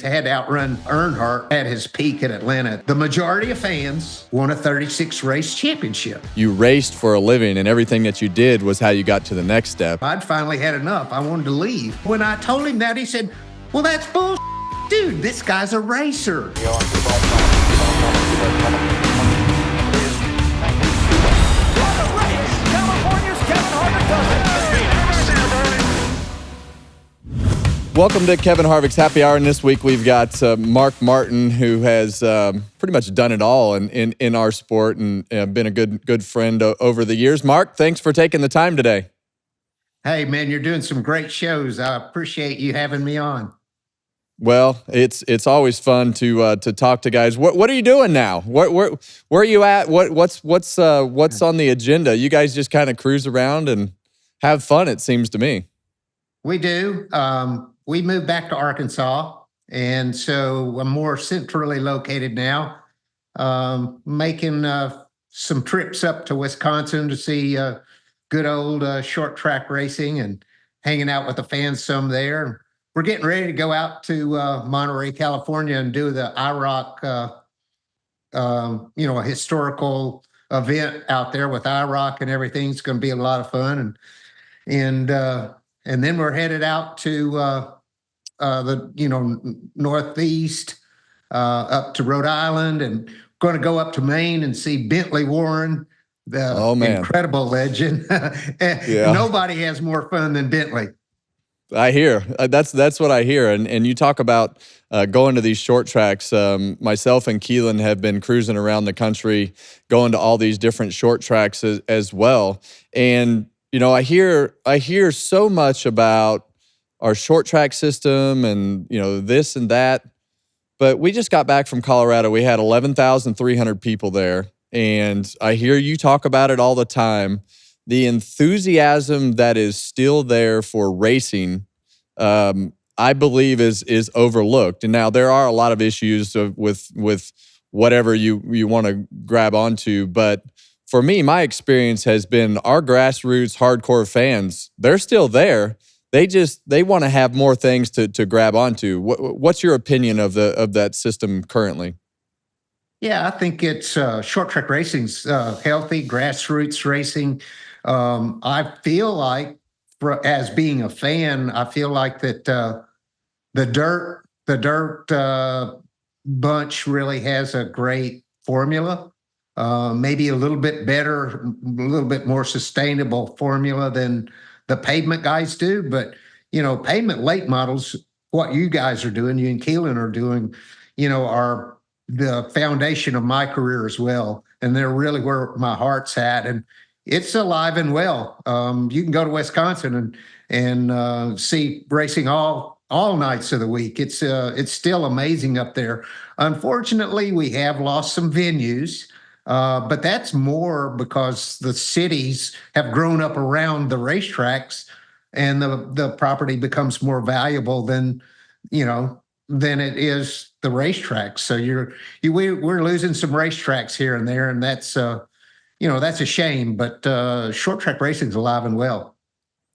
Had to outrun Earnhardt at his peak at Atlanta. The majority of fans won a 36 race championship. You raced for a living, and everything that you did was how you got to the next step. I'd finally had enough. I wanted to leave. When I told him that, he said, well, that's bullshit. Dude, this guy's a racer. Welcome to Kevin Harvick's Happy Hour, and this week we've got Mark Martin, who has pretty much done it all in our sport and been a good friend over the years. Mark, thanks for taking the time today. Hey, man, you're doing some great shows. I appreciate you having me on. Well, it's always fun to talk to guys. What are you doing now? Where are you at? What's on the agenda? You guys just kind of cruise around and have fun, it seems to me. We do. We moved back to Arkansas, and so I'm more centrally located now, making some trips up to Wisconsin to see good old short track racing and hanging out with the fans some there. We're getting ready to go out to Monterey, California, and do the IROC, a historical event out there with IROC and everything. It's going to be a lot of fun, and then we're headed out to the Northeast, up to Rhode Island, and going to go up to Maine and see Bentley Warren, the incredible legend. Yeah. Nobody has more fun than Bentley. I hear that's what I hear, and you talk about going to these short tracks. Myself and Keelan have been cruising around the country, going to all these different short tracks as well, and I hear so much about our short track system and, this and that. But we just got back from Colorado. We had 11,300 people there. And I hear you talk about it all the time. The enthusiasm that is still there for racing, I believe is overlooked. And now there are a lot of issues with whatever you want to grab onto. But for me, my experience has been our grassroots hardcore fans, they're still there. They want to have more things to grab onto. What's your opinion of that system currently? Yeah, I think it's short track racing's healthy, grassroots racing. I feel like, as being a fan, I feel like that the dirt bunch really has a great formula. Maybe a little bit better, a little bit more sustainable formula than the pavement guys do. But, pavement late models, what you guys are doing, you and Keelan are doing, are the foundation of my career as well. And they're really where my heart's at. And it's alive and well. You can go to Wisconsin and see racing all nights of the week. It's still amazing up there. Unfortunately, we have lost some venues. But that's more because the cities have grown up around the racetracks, and the property becomes more valuable than it is the racetracks. So we're losing some racetracks here and there, and that's that's a shame. But short track racing's alive and well.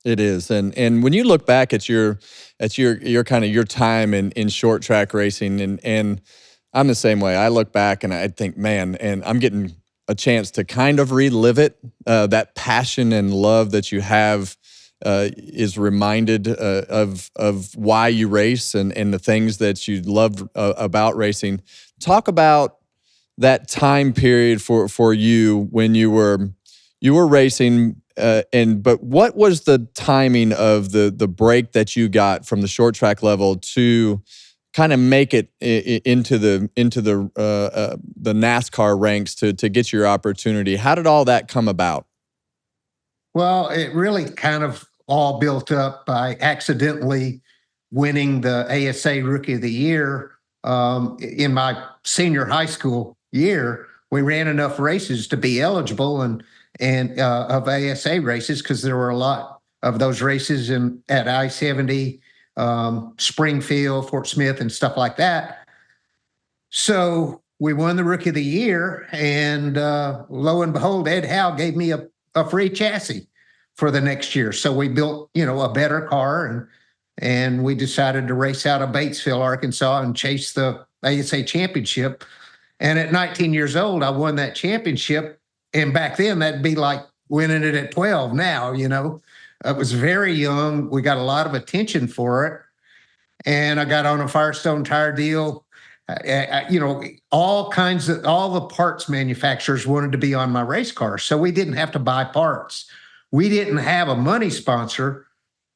It is, and when you look back at your kind of your time in short track racing, and I'm the same way. I look back and I think, man, and I'm getting a chance to kind of relive it. That passion and love that you have is reminded of why you race and the things that you loved about racing. Talk about that time period for you when you were racing. But what was the timing of the break that you got from the short track level to kind of make it into the NASCAR ranks to get your opportunity? How did all that come about? Well, it really kind of all built up by accidentally winning the ASA Rookie of the Year in my senior high school year. We ran enough races to be eligible and of ASA races, because there were a lot of those races at I-70. Springfield, Fort Smith, and stuff like that. So we won the Rookie of the Year, and lo and behold, Ed Howe gave me a free chassis for the next year. So we built, a better car, and we decided to race out of Batesville, Arkansas, and chase the ASA championship. And at 19 years old, I won that championship. And back then, that'd be like winning it at 12 now, I was very young. We got a lot of attention for it. And I got on a Firestone tire deal. All the parts manufacturers wanted to be on my race car. So we didn't have to buy parts. We didn't have a money sponsor.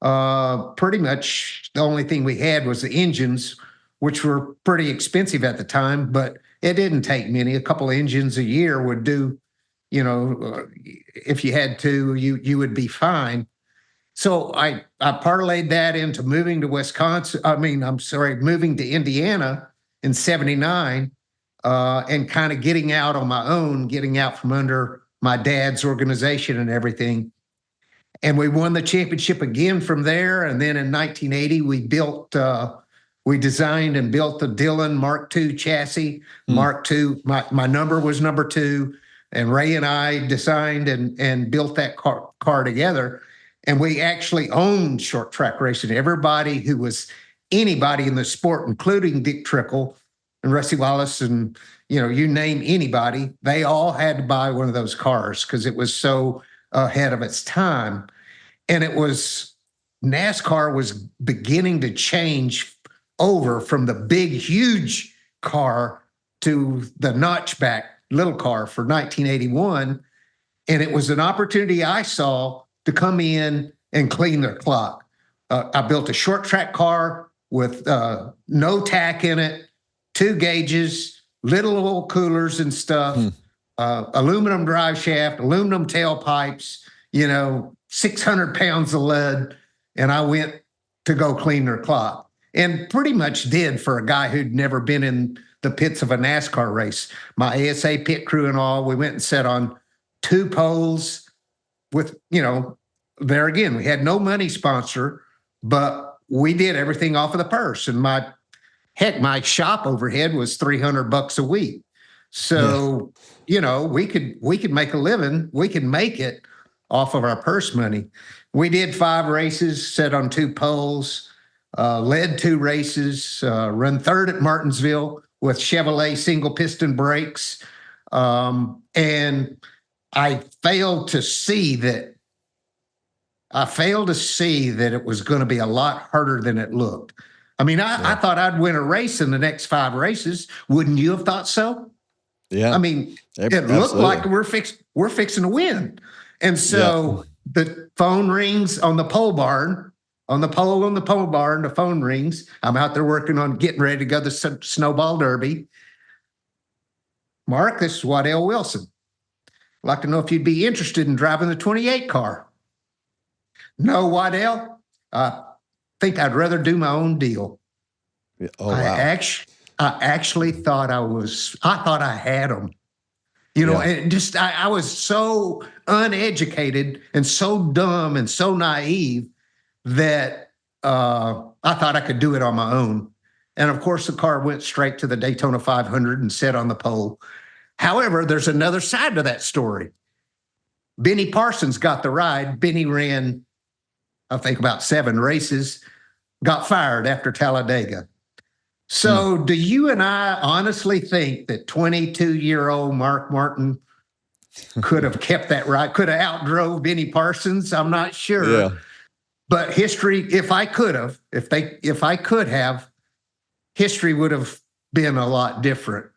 Pretty much the only thing we had was the engines, which were pretty expensive at the time, but it didn't take many. A couple of engines a year would do, if you had to, you would be fine. So I parlayed that into moving to moving to Indiana in 79, and kind of getting out on my own, getting out from under my dad's organization and everything. And we won the championship again from there. And then in 1980, we designed and built the Dillon Mark II chassis. Mark II, my number was number 2. And Ray and I designed and built that car together. And we actually owned short track racing. Everybody who was anybody in the sport, including Dick Trickle and Rusty Wallace and, you name anybody, they all had to buy one of those cars because it was so ahead of its time. And NASCAR was beginning to change over from the big, huge car to the notchback little car for 1981. And it was an opportunity I saw to come in and clean their clock. I built a short track car with no tack in it, 2 gauges, little oil coolers and stuff, aluminum drive shaft, aluminum tailpipes, 600 pounds of lead. And I went to go clean their clock, and pretty much did for a guy who'd never been in the pits of a NASCAR race. My ASA pit crew and all, we went and sat on 2 poles with, there again, we had no money sponsor, but we did everything off of the purse. And my shop overhead was $300 a week. So, we could make a living. We could make it off of our purse money. We did 5 races, sat on 2 poles, led 2 races, run 3rd at Martinsville with Chevrolet single piston brakes. And I failed to see that it was going to be a lot harder than it looked. I thought I'd win a race in the next 5 races. Wouldn't you have thought so? Yeah. It looked like we're fixing to win. And so the phone rings on the pole barn, the phone rings. I'm out there working on getting ready to go to the Snowball Derby. Mark, this is Waddell Wilson. I'd like to know if you'd be interested in driving the 28 car. No, Waddell, I think I'd rather do my own deal. Oh, wow. I actually thought I had them. And just I was so uneducated and so dumb and so naive that I thought I could do it on my own. And of course, the car went straight to the Daytona 500 and sat on the pole. However, there's another side to that story. Benny Parsons got the ride. Benny ran, I think, about 7 races, got fired after Talladega. So do you and I honestly think that 22-year-old Mark Martin could have kept that ride, could have outdrove Benny Parsons? I'm not sure. Yeah. But history, if I could have, history would have been a lot different.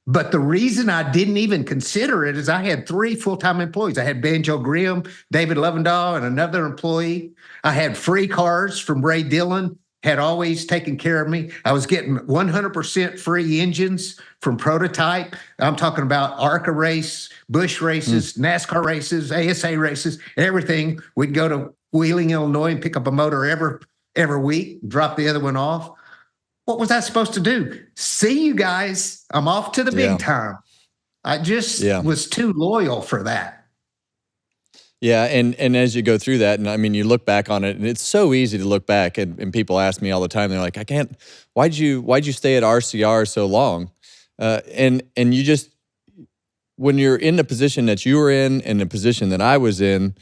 But the reason I didn't even consider it is I had 3 full-time employees. I had Banjo Grimm, David Lovendahl, and another employee. I had free cars from Ray Dillon, had always taken care of me. I was getting 100% free engines from Prototype. I'm talking about ARCA race, Busch races, NASCAR races, ASA races, everything. We'd go to Wheeling, Illinois, and pick up a motor every week, drop the other one off. What was I supposed to do? See you guys. I'm off to the big time. I just was too loyal for that. Yeah, and as you go through that, and you look back on it, and it's so easy to look back, and people ask me all the time, they're like, why'd you stay at RCR so long? And you just, when you're in the position that you were in and the position that I was in,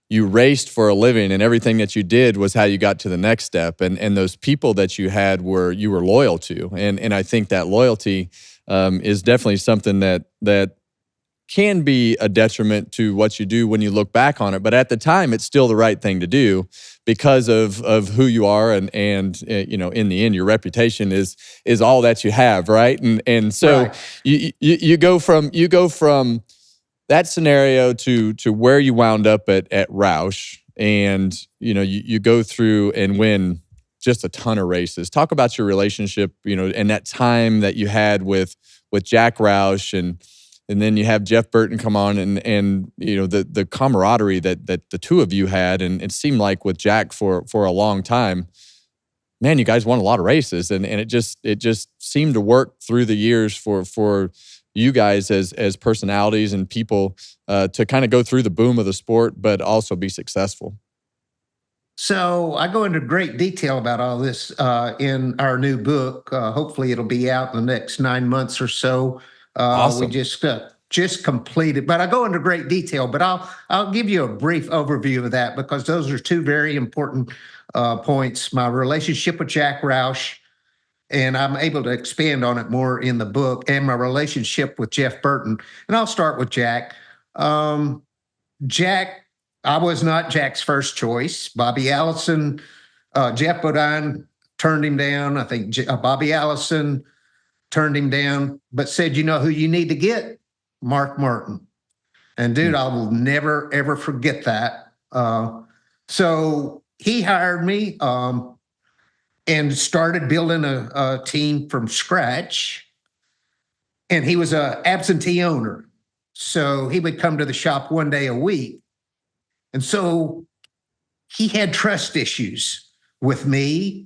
you raced for a living, and everything that you did was how you got to the next step. And those people that you had you were loyal to. And I think that loyalty is definitely something that can be a detriment to what you do when you look back on it. But at the time, it's still the right thing to do because of who you are, and you know, in the end, your reputation is all that you have, right? And so Right. you go from that scenario to where you wound up at Roush, and you know, you go through and win just a ton of races. Talk about your relationship, you know, and that time that you had with Jack Roush, and then you have Jeff Burton come on, and you know, the camaraderie that the two of you had, and it seemed like with Jack for a long time. Man, you guys won a lot of races, and it just seemed to work through the years for you guys as personalities and people to kind of go through the boom of the sport, but also be successful. So I go into great detail about all this in our new book. Hopefully, it'll be out in the next 9 months or so. We Awesome. just completed, but I go into great detail. But I'll give you a brief overview of that because those are two very important points. My relationship with Jack Roush, and I'm able to expand on it more in the book, and my relationship with Jeff Burton. And I'll start with Jack. Jack, I was not Jack's first choice. Bobby Allison, Jeff Bodine turned him down. I think Bobby Allison turned him down, but said, you know who you need to get? Mark Martin. And dude, Hmm. I will never, ever forget that. So he hired me and started building a team from scratch. And he was an absentee owner. So he would come to the shop one day a week. And so he had trust issues with me.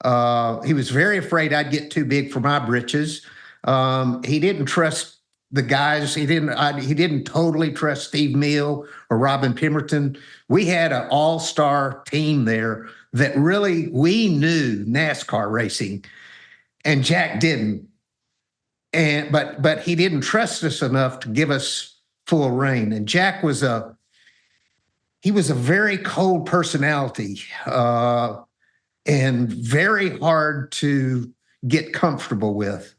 He was very afraid I'd get too big for my britches. He didn't trust the guys. He didn't totally trust Steve Meal or Robin Pemberton. We had an all-star team there that really we knew NASCAR racing, and Jack didn't. But he didn't trust us enough to give us full reign. And Jack was a very cold personality and very hard to get comfortable with.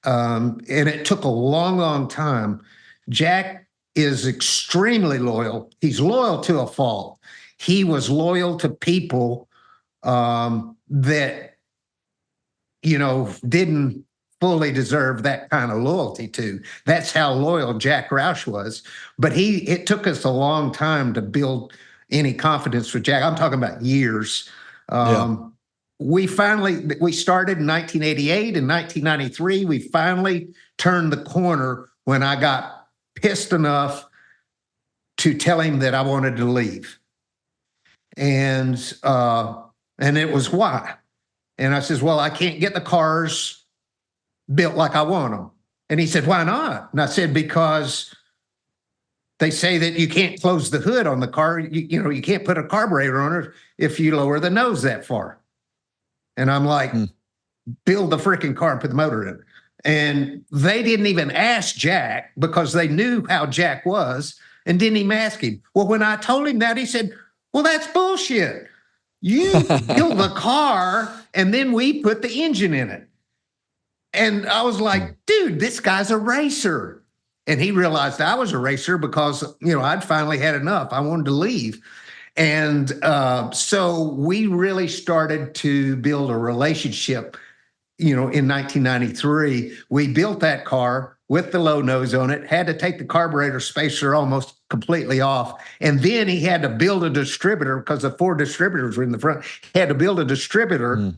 And it took a long, long time. Jack is extremely loyal. He's loyal to a fault. He was loyal to people that, you know, didn't fully deserve that kind of loyalty to. That's how loyal Jack Roush was. But it took us a long time to build any confidence with Jack. I'm talking about years. Yeah. We started in 1988. In 1993, we finally turned the corner when I got pissed enough to tell him that I wanted to leave. And it was why. And I says, well, I can't get the cars built like I want them. And he said, why not? And I said, because they say that you can't close the hood on the car. You can't put a carburetor on it if you lower the nose that far. And I'm like, Hmm. build the freaking car and put the motor in. And they didn't even ask Jack because they knew how Jack was and didn't even ask him. Well, when I told him that, he said, well, that's bullshit. You build the car and then we put the engine in it. And I was like, dude, this guy's a racer. And he realized I was a racer because, I'd finally had enough. I wanted to leave. And so we really started to build a relationship, in 1993. We built that car with the low nose on it, had to take the carburetor spacer almost completely off. And then he had to build a distributor because the 4 distributors were in the front. He had to build a distributor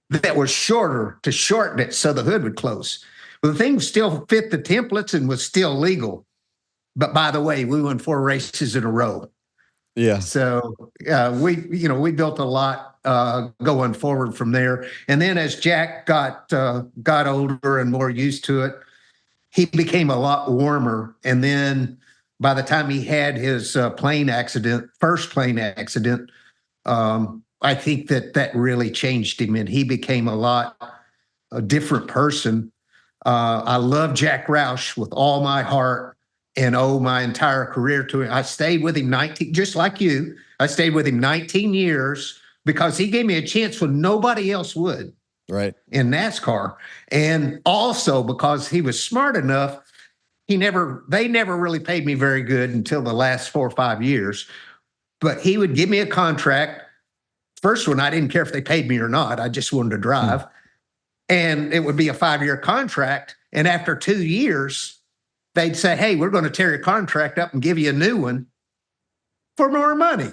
that was shorter to shorten it so the hood would close. Well, the thing still fit the templates and was still legal. But by the way, we won 4 races in a row. Yeah. So we built a lot going forward from there. And then as Jack got older and more used to it, he became a lot warmer. And then by the time he had his first plane accident, I think that really changed him, and he became a different person. I love Jack Roush with all my heart, and owe my entire career to him. I stayed with him 19, just like you. I stayed with him 19 years because he gave me a chance when nobody else would. Right. In NASCAR. And also because he was smart enough, they never really paid me very good until the last 4 or 5 years. But he would give me a contract. First one, I didn't care if they paid me or not. I just wanted to drive. And it would be a 5-year contract. And after 2 years, they'd say, hey, we're going to tear your contract up and give you a new one for more money.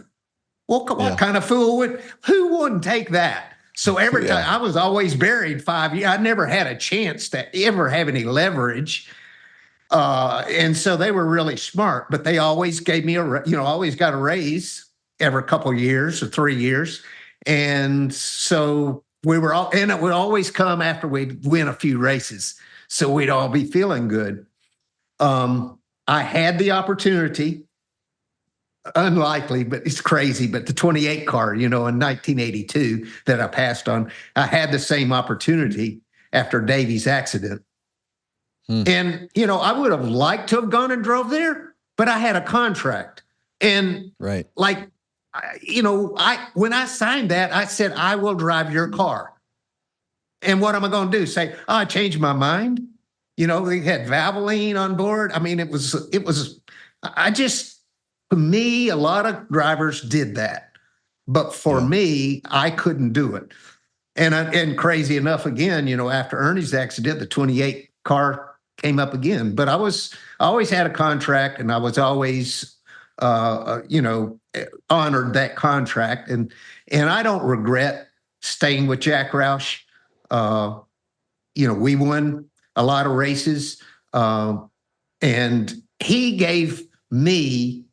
Well, what kind of fool who wouldn't take that? So every time I was always buried 5 years, I never had a chance to ever have any leverage. And so they were really smart, but they always gave me always got a raise every couple of years or 3 years. And so and it would always come after we'd win a few races. So we'd all be feeling good. I had the opportunity, unlikely, but it's crazy. But the 28 car, in 1982 that I passed on, I had the same opportunity after Davy's accident. And, I would have liked to have gone and drove there, but I had a contract. And when I signed that, I said, I will drive your car. And what am I going to do? Say, I changed my mind. They had Valvoline on board. I mean, to me, a lot of drivers did that. But for me, I couldn't do it. And crazy enough, again, after Ernie's accident, the 28 car came up again. But I always had a contract, and I was always, honored that contract. And I don't regret staying with Jack Roush. We won a lot of races, and he gave me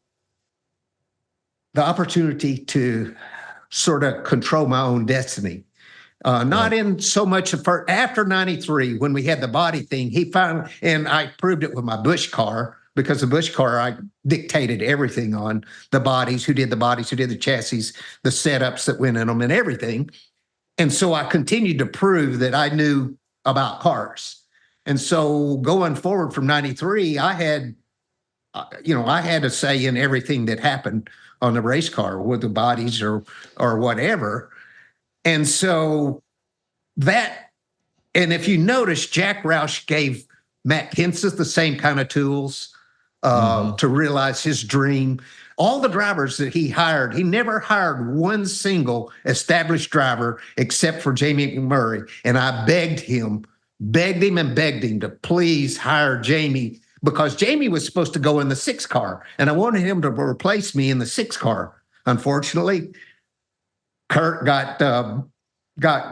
the opportunity to sort of control my own destiny. Not in so much after 93, when we had the body thing, he found, and I proved it with my Busch car, because the Busch car, I dictated everything on the bodies, who did the chassis, the setups that went in them and everything. And so I continued to prove that I knew about cars. And so going forward from 93, I had a say in everything that happened on the race car with the bodies or whatever. And so and if you notice, Jack Roush gave Matt Kenseth the same kind of tools to realize his dream. All the drivers that he hired, he never hired one single established driver except for Jamie McMurray. And I begged him to please hire Jamie, because Jamie was supposed to go in the 6 car, and I wanted him to replace me in the 6 car. Unfortunately, Kurt got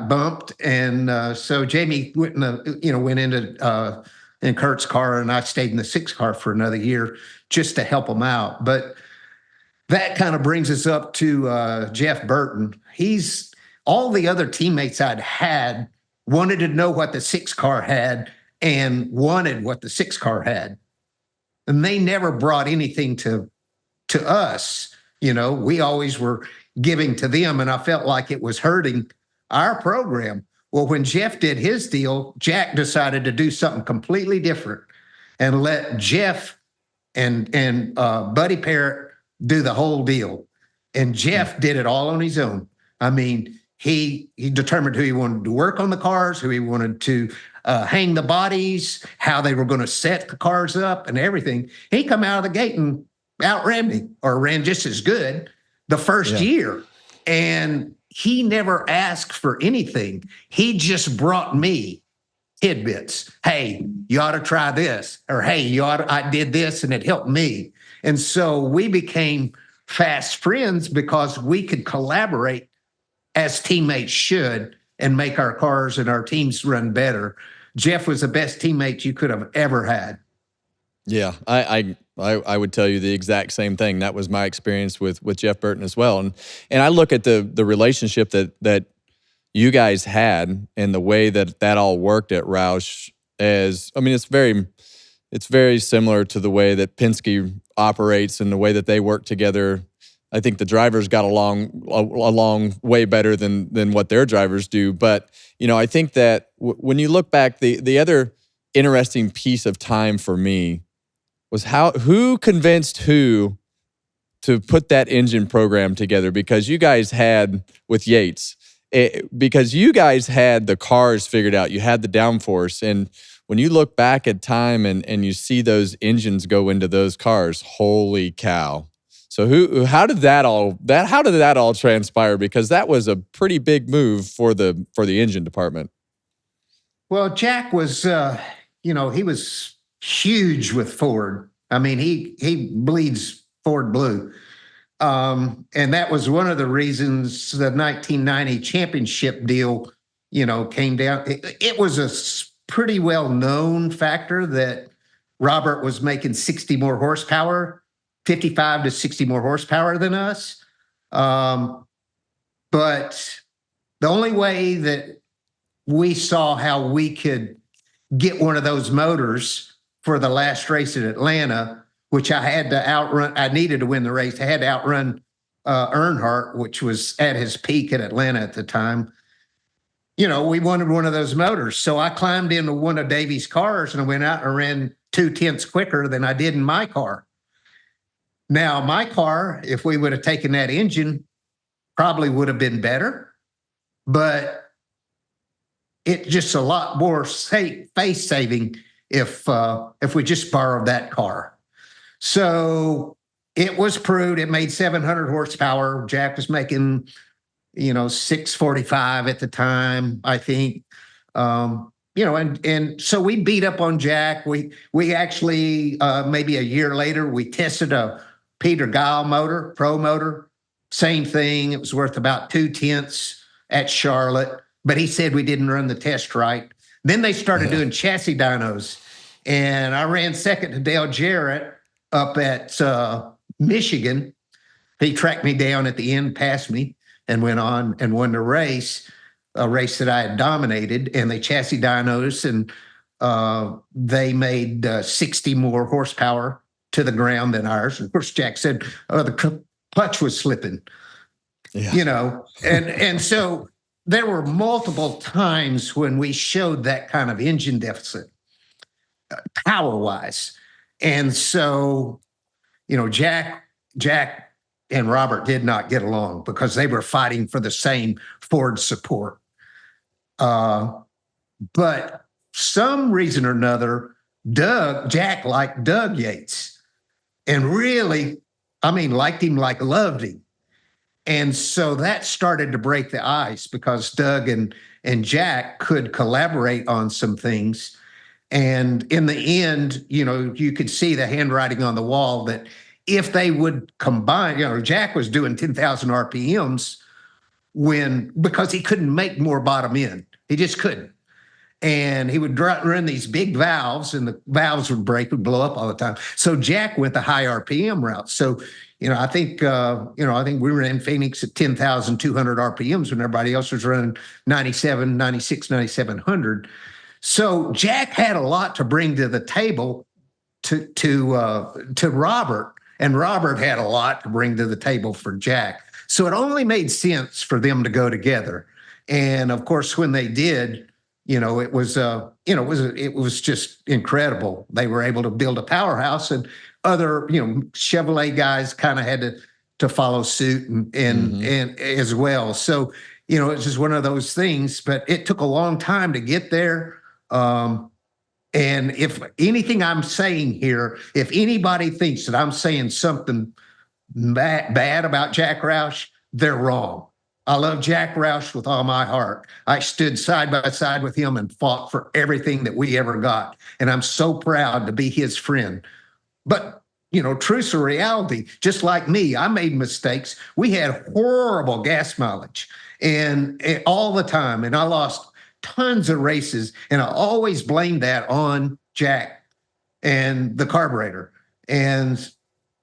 bumped, and so Jamie went into in Kurt's car, and I stayed in the 6 car for another year just to help him out. But that kind of brings us up to Jeff Burton. All the other teammates I'd had wanted to know what the 6 car had and wanted what the 6 car had. And they never brought anything to us. We always were giving to them, and I felt like it was hurting our program. Well, when Jeff did his deal, Jack decided to do something completely different and let Jeff and Buddy Parrott do the whole deal. And Jeff did it all on his own. I mean, he determined who he wanted to work on the cars, who he wanted to hang the bodies, how they were going to set the cars up and everything. He come out of the gate and outran me, or ran just as good the first year. And he never asked for anything. He just brought me tidbits. Hey, you ought to try this. Or, hey, I did this and it helped me. And so we became fast friends because we could collaborate as teammates should and make our cars and our teams run better. Jeff was the best teammate you could have ever had. Yeah, I would tell you the exact same thing. That was my experience with Jeff Burton as well. And I look at the relationship that you guys had and the way that all worked at Roush it's very similar to the way that Penske operates and the way that they work together. I think the drivers got along way better than what their drivers do. But, I think that when you look back, the other interesting piece of time for me was who convinced who to put that engine program together, because you guys had with Yates, because you guys had the cars figured out, you had the downforce, and when you look back at time and you see those engines go into those cars, holy cow. So how did that all transpire? Because that was a pretty big move for the engine department. Well, Jack was, he was huge with Ford. I mean, he bleeds Ford blue. And that was one of the reasons the 1990 championship deal, came down. It was a pretty well known factor that Robert was making 60 more horsepower, 55 to 60 more horsepower than us. But the only way that we saw how we could get one of those motors for the last race at Atlanta, which I had to outrun. I needed to win the race. I had to outrun Earnhardt, which was at his peak at Atlanta at the time. We wanted one of those motors. So I climbed into one of Davy's cars and I went out and ran 0.2 quicker than I did in my car. Now, my car, if we would have taken that engine, probably would have been better, but it's just a lot more face saving if we just borrowed that car. So it was proved. It made 700 horsepower. Jack was making, 645 at the time, I think. And so we beat up on Jack. We actually maybe a year later we tested a Peter Guile motor, pro motor, same thing. It was worth about 0.2 at Charlotte, but he said we didn't run the test right. Then they started doing chassis dynos, and I ran second to Dale Jarrett up at Michigan. He tracked me down at the end, passed me, and went on and won the race, a race that I had dominated. And they chassis dynos, and they made 60 more horsepower to the ground than ours. And of course, Jack said, "Oh, the clutch was slipping," and so there were multiple times when we showed that kind of engine deficit, power-wise. And so, Jack and Robert did not get along because they were fighting for the same Ford support. But some reason or another, Jack liked Doug Yates, and really, liked him like loved him. And so that started to break the ice because Doug and Jack could collaborate on some things. And in the end, you could see the handwriting on the wall that if they would combine, Jack was doing 10,000 RPMs because he couldn't make more bottom end. He just couldn't. And he would run these big valves, and the valves would break, would blow up all the time. So Jack went the high RPM route. So, I think we were in Phoenix at 10,200 RPMs when everybody else was running 97, 96, 9,700. So Jack had a lot to bring to the table to Robert, and Robert had a lot to bring to the table for Jack. So it only made sense for them to go together. And of course, when they did, it was just incredible. They were able to build a powerhouse, and other, Chevrolet guys kind of had to follow suit and as well. So, it's just one of those things, but it took a long time to get there. And if anything I'm saying here, if anybody thinks that I'm saying something bad about Jack Roush, they're wrong. I love Jack Roush with all my heart. I stood side by side with him and fought for everything that we ever got. And I'm so proud to be his friend. But, truth's a reality. Just like me, I made mistakes. We had horrible gas mileage and all the time. And I lost tons of races. And I always blamed that on Jack and the carburetor. And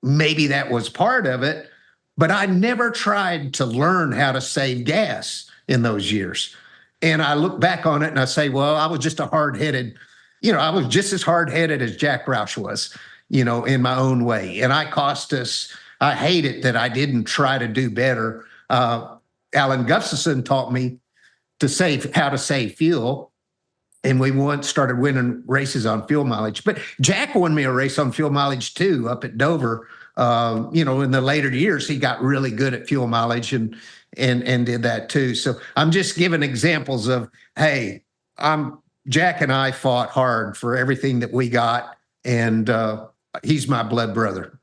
maybe that was part of it. But I never tried to learn how to save gas in those years. And I look back on it and I say, well, I was just I was just as hard-headed as Jack Roush was, in my own way. And I hate it that I didn't try to do better. Alan Gustafson taught me how to save fuel. and we started winning races on fuel mileage. But Jack won me a race on fuel mileage too, up at Dover. In the later years, he got really good at fuel mileage and did that too. So I'm just giving examples of, hey, Jack and I fought hard for everything that we got, and he's my blood brother.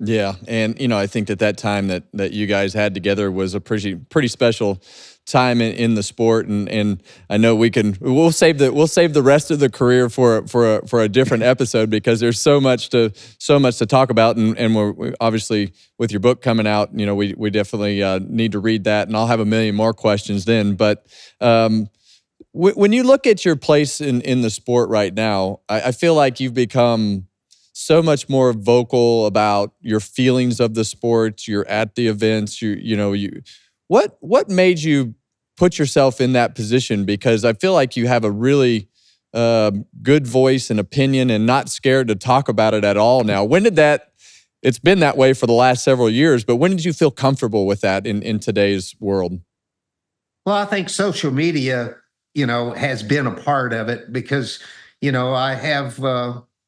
Yeah, and I think that time that you guys had together was a pretty special time in the sport, and I know we'll save the rest of the career for a different episode, because there's so much to talk about, and we're obviously, with your book coming out, we definitely need to read that, and I'll have a million more questions then. But when you look at your place in the sport right now, I feel like you've become so much more vocal about your feelings of the sport. You're at the events. What made you put yourself in that position? Because I feel like you have a really good voice and opinion, and not scared to talk about it at all now. It's been that way for the last several years, but when did you feel comfortable with that in today's world? Well, I think social media, has been a part of it, because, I have,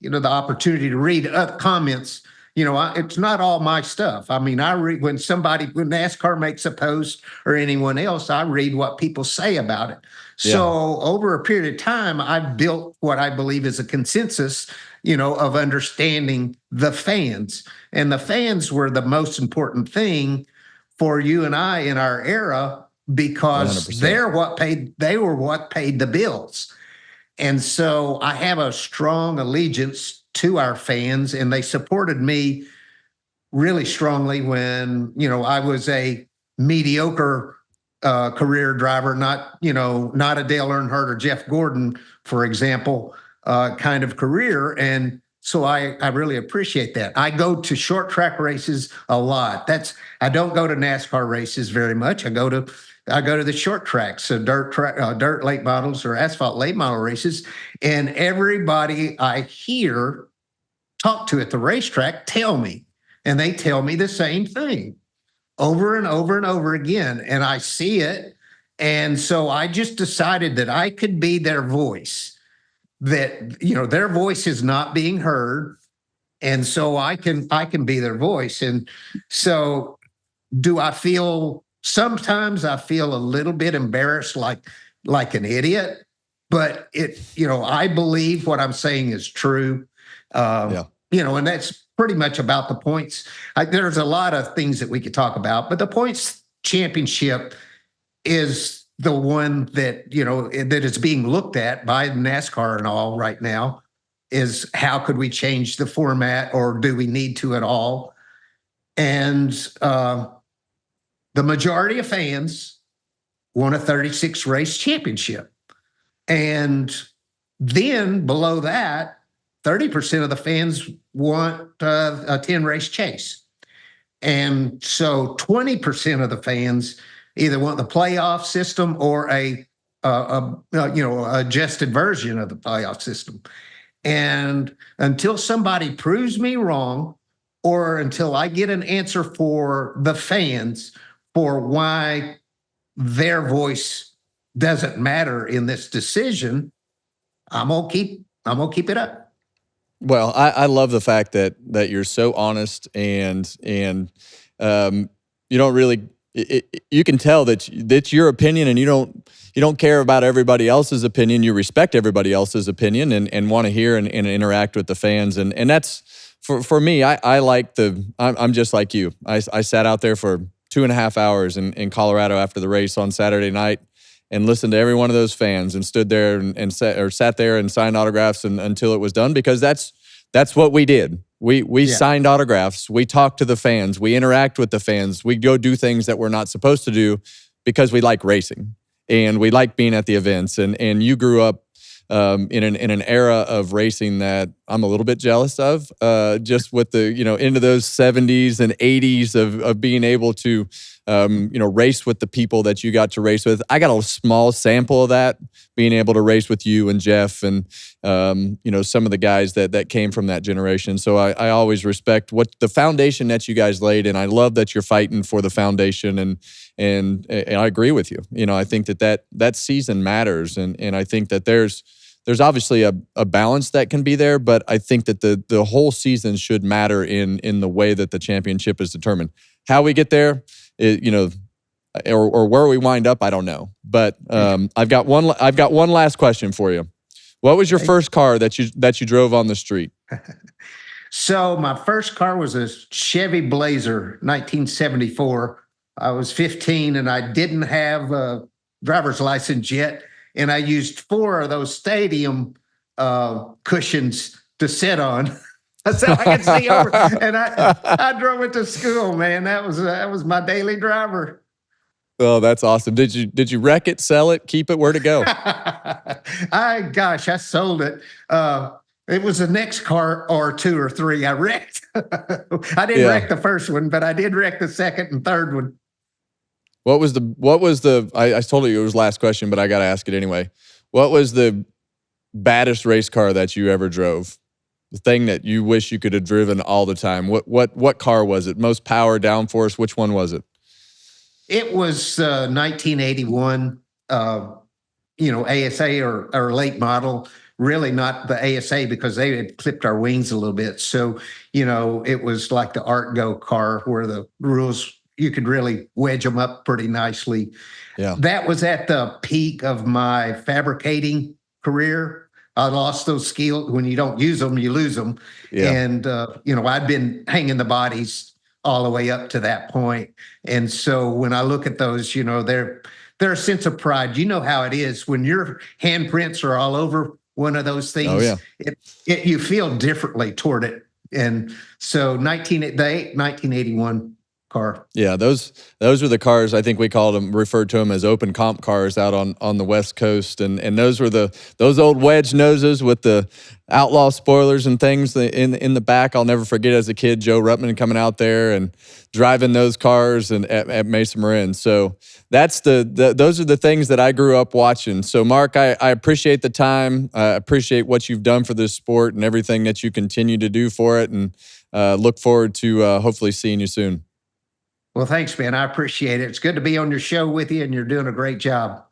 the opportunity to read comments. It's not all my stuff. I mean, I read when NASCAR makes a post, or anyone else, I read what people say about it. Yeah. So over a period of time, I've built what I believe is a consensus, of understanding the fans. And the fans were the most important thing for you and I in our era, because 100%. they were what paid the bills. And so I have a strong allegiance to our fans, and they supported me really strongly when, I was a mediocre career driver, not a Dale Earnhardt or Jeff Gordon, for example, kind of career. And so I really appreciate that. I go to short track races a lot. I don't go to NASCAR races very much. I go to the short tracks, so dirt late models or asphalt late model races, and everybody I hear talk to at the racetrack tell me the same thing over and over and over again, and I see it. And so I just decided that I could be their voice, that their voice is not being heard, and so I can be their voice. And so sometimes I feel a little bit embarrassed, like an idiot, but I believe what I'm saying is true. Yeah. And that's pretty much about the points. There's a lot of things that we could talk about, but the points championship is the one that, that is being looked at by NASCAR and all right now, is how could we change the format, or do we need to at all? And the majority of fans want a 36 race championship. And then below that, 30% of the fans want a 10 race chase. And so 20% of the fans either want the playoff system or a adjusted version of the playoff system. And until somebody proves me wrong, or until I get an answer for the fans for why their voice doesn't matter in this decision, I'm gonna keep it up. Well, I love the fact that you're so honest, and you don't really. You can tell that's your opinion, and you don't care about everybody else's opinion. You respect everybody else's opinion, and want to hear and interact with the fans, and that's for me. I'm just like you. I sat out there for 2.5 hours in Colorado after the race on Saturday night, and listened to every one of those fans, and stood there and sat there and signed autographs until it was done, because that's what we did. We signed autographs. We talked to the fans. We interact with the fans. We go do things that we're not supposed to do, because we like racing and we like being at the events. And you grew up in an era of racing that I'm a little bit jealous of, just with the, into those 70s and 80s of being able to, race with the people that you got to race with. I got a small sample of that, being able to race with you and Jeff and, some of the guys that came from that generation. So I always respect what the foundation that you guys laid, and I love that you're fighting for the foundation, and I agree with you. I think that season matters, and I think that there's there's obviously a balance that can be there, but I think that the whole season should matter in the way that the championship is determined. How we get there, or where we wind up, I don't know. But I've got one last question for you. What was your first car that you drove on the street? So my first car was a Chevy Blazer, 1974. I was 15 and I didn't have a driver's license yet. And I used 4 of those stadium cushions to sit on. So I could see over. And I drove it to school, man. That was my daily driver. Oh, that's awesome. Did you wreck it, sell it, keep it? Where'd it go? I sold it. It was the next car or 2 or 3 I wrecked. I didn't wreck the first one, but I did wreck the second and third one. What was the I told you it was last question, but I got to ask it anyway. What was the baddest race car that you ever drove? The thing that you wish you could have driven all the time. What car was it? Most power, downforce, which one was it? It was 1981, ASA or late model. Really not the ASA because they had clipped our wings a little bit. So, it was like the Art Go car where the rules, you could really wedge them up pretty nicely. Yeah. That was at the peak of my fabricating career. I lost those skills. When you don't use them, you lose them. Yeah. And, I'd been hanging the bodies all the way up to that point. And so when I look at those, they're a sense of pride. You know how it is when your handprints are all over one of those things. Oh, yeah. You feel differently toward it. And so 1981 car. Yeah, those were the cars. I think we referred to them as open comp cars out on the West Coast, and those were those old wedge noses with the outlaw spoilers and things in the back. I'll never forget as a kid Joe Ruttman coming out there and driving those cars and at Mesa Marin. So that's those are the things that I grew up watching. So Mark, I appreciate the time. I appreciate what you've done for this sport and everything that you continue to do for it, and look forward to hopefully seeing you soon. Well, thanks, man. I appreciate it. It's good to be on your show with you, and you're doing a great job.